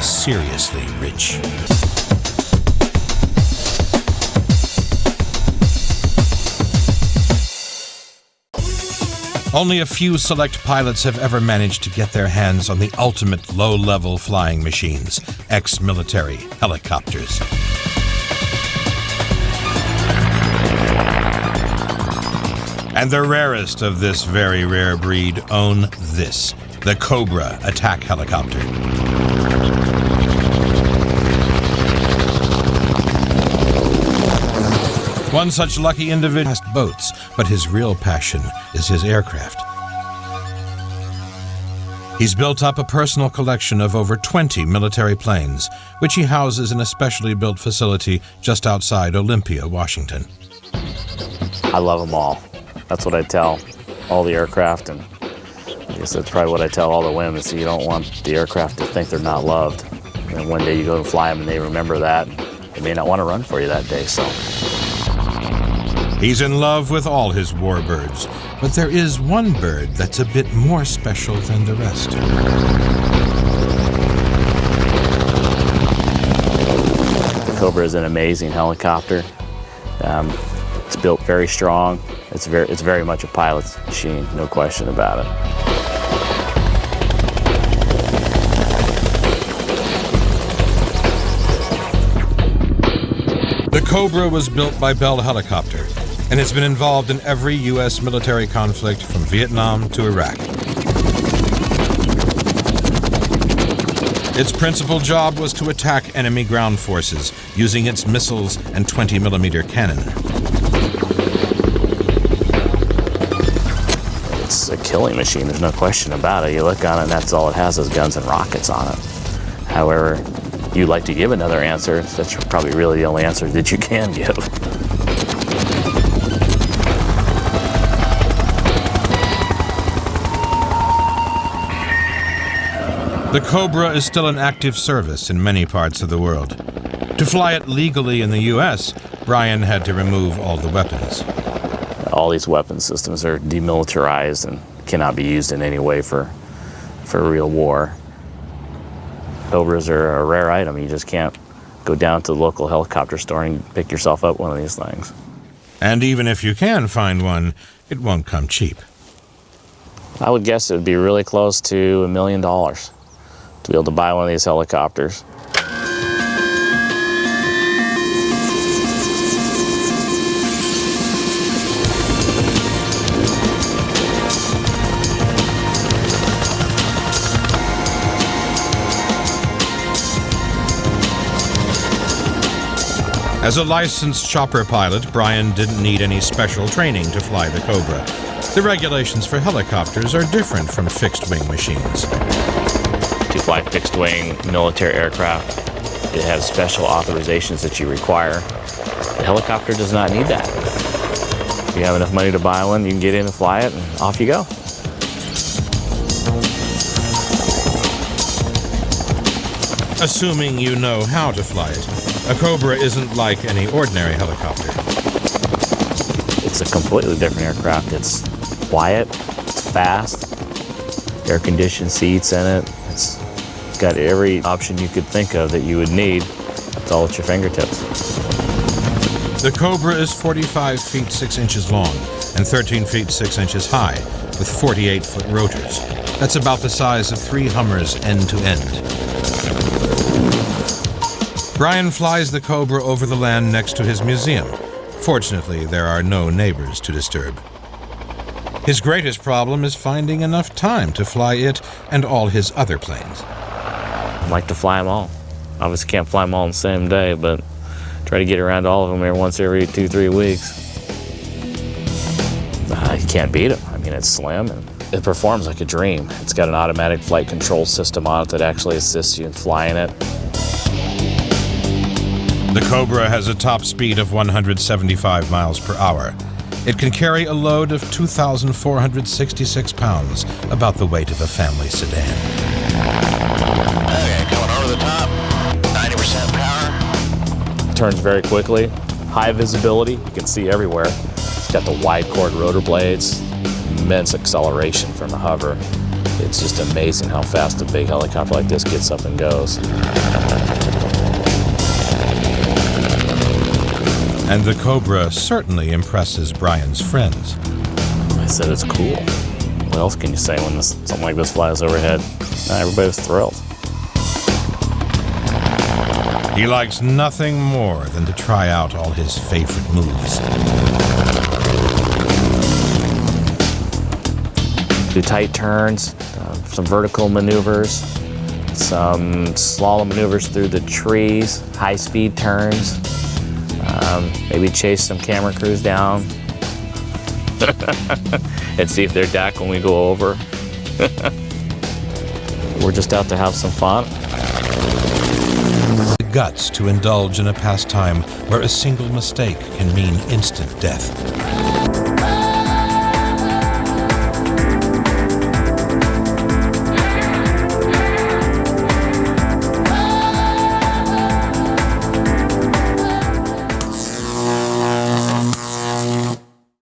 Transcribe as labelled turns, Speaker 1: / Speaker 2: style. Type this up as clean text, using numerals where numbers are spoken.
Speaker 1: was seriously rich. Only a few select pilots have ever managed to get their hands on the ultimate low-level flying machines, ex-military helicopters. And the rarest of this very rare breed own this, the Cobra attack helicopter. One such lucky individual has boats, but his real passion is his aircraft. He's built up a personal collection of over 20 military planes, which he houses in a specially built facility just outside Olympia, Washington.
Speaker 2: I love them all. That's what I tell all the aircraft, and I guess that's probably what I tell all the women. So you don't want the aircraft to think they're not loved. And one day you go to fly them and they remember that. They may not want to run for you that day, so.
Speaker 1: He's in love with all his warbirds, but there is one bird that's a bit more special than the rest.
Speaker 2: The Cobra is an amazing helicopter. It's built very strong. It's very much a pilot's machine, no question about it.
Speaker 1: The Cobra was built by Bell Helicopter, and it's been involved in every U.S. military conflict from Vietnam to Iraq. Its principal job was to attack enemy ground forces using its missiles and 20mm cannon.
Speaker 2: It's a killing machine, there's no question about it. You look on it and that's all it has is guns and rockets on it. However, you'd like to give another answer, that's probably really the only answer that you can give.
Speaker 1: The Cobra is still in active service in many parts of the world. To fly it legally in the U.S., Brian had to remove all the weapons.
Speaker 2: All these weapon systems are demilitarized and cannot be used in any way for real war. Cobras are a rare item. You just can't go down to the local helicopter store and pick yourself up one of these things.
Speaker 1: And even if you can find one, it won't come cheap.
Speaker 2: I would guess it would be really close to $1 million to be able to buy one of these helicopters.
Speaker 1: As a licensed chopper pilot, Brian didn't need any special training to fly the Cobra. The regulations for helicopters are different from fixed-wing machines.
Speaker 2: To fly fixed-wing military aircraft, it has special authorizations that you require. The helicopter does not need that. If you have enough money to buy one, you can get in and fly it, and off you go.
Speaker 1: Assuming you know how to fly it, a Cobra isn't like any ordinary helicopter.
Speaker 2: It's a completely different aircraft. It's quiet, it's fast, air-conditioned seats in it. It's got every option you could think of that you would need. It's all at your fingertips.
Speaker 1: The Cobra is 45 feet 6 inches long and 13 feet 6 inches high, with 48-foot rotors. That's about the size of 3 Hummers end to end. Brian flies the Cobra over the land next to his museum. Fortunately, there are no neighbors to disturb. His greatest problem is finding enough time to fly it and all his other planes.
Speaker 2: I like to fly them all. Obviously can't fly them all on the same day, but try to get around to all of them here once every 2-3 weeks. You can't beat them. I mean, it's slim and it performs like a dream. It's got an automatic flight control system on it that actually assists you in flying it.
Speaker 1: The Cobra has a top speed of 175 miles per hour. It can carry a load of 2,466 pounds, about the weight of a family sedan.
Speaker 3: Okay, coming over the top, 90% power.
Speaker 2: Turns very quickly, high visibility, you can see everywhere. It's got the wide chord rotor blades, immense acceleration from the hover. It's just amazing how fast a big helicopter like this gets up and goes.
Speaker 1: And the Cobra certainly impresses Brian's friends.
Speaker 2: I said it's cool. What else can you say when something like this flies overhead? Everybody was thrilled.
Speaker 1: He likes nothing more than to try out all his favorite moves.
Speaker 2: Do tight turns, some vertical maneuvers, some slalom maneuvers through the trees, high-speed turns, maybe chase some camera crews down and see if they're deck when we go over. We're just out to have some fun.
Speaker 1: The guts to indulge in a pastime where a single mistake can mean instant death.